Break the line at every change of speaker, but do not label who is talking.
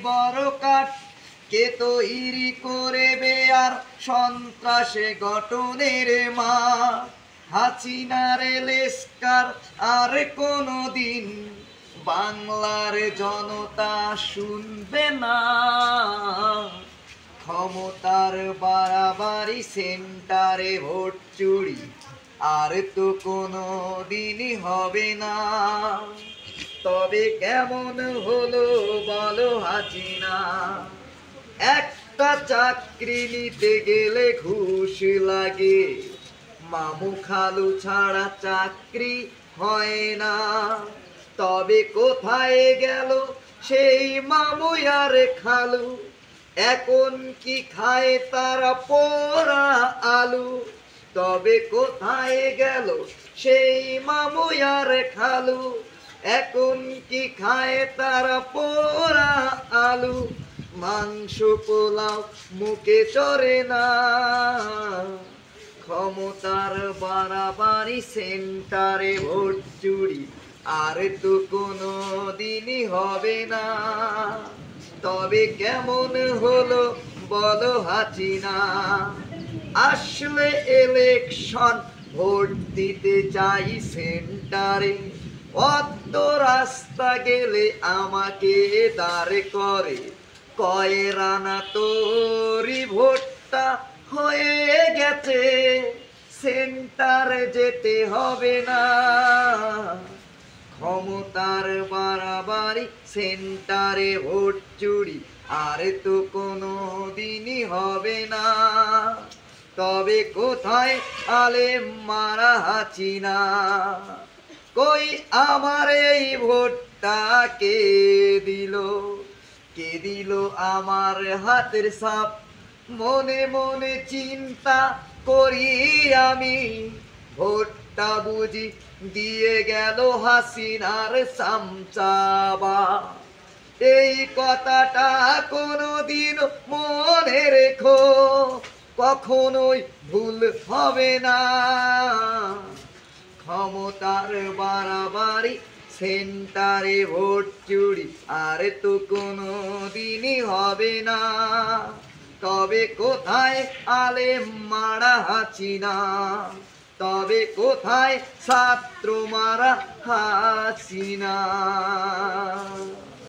বড় কাঠ কে তৈরি করবে আর সন্ত্রাসে গঠনের মা হাসিনার লেস্কার আর কোনদিন বাংলার জনতা শুনবে না ক্ষমতার বাড়াবাড়ি সেন্টারে ভোট চুরি আর তো কোনো দিনই হবে না তবে কেমন হলো বলো হাসিনা একটা চাকরি নিতে গেলে ঘুষ লাগে মামু খালু ছাড়া চাকরি হয় না তবে কোথায় গেল সেই মামু আর খালু এখন কি খায় তারা পোড়া আলু তবে কোথায় গেল সেই মামু আর খালু এখন কি খায় তারা পোড়া আলু মাংস পোলাও মুখে চড়ে না ক্ষমতার বাড়াবাড়ি সেন্টারে ভোট চুরি আর তো কোনো দিনই হবে না তবে কেমন হলো বলো হাসিনা আসলে ইলেকশন ভোট দিতে চাই সেন্টারে অত রাস্তা গেলে আমাকে দাঁড় করে কয় রানা তোরি ভোটটা হয়ে গেছে সেন্টারে যেতে হবে না ক্ষমতার বাড়াবাড়ি সেন্টারে ভোট চুরি আর তো কোনো দিনই হবে না তবে কোথায় আলেম মারা হাসিনা কই আমার এই ভোটটা কে দিল আমার হাতের ছাপ মনে মনে চিন্তা করি আমি ভোটটা বুঝি দিয়ে গেল হাসিনার সামচাবা এই কথাটা কোনোদিন মনে রেখো কখনোই ভুল হবে না ক্ষমতার বাড়াবাড়ি সেন্টারে ভোট চুরি আর তো কোনো দিনই হবে না তবে কোথায় আলেম মারা হাসিনা তবে কোথায় ছাত্র মারা হাসিনা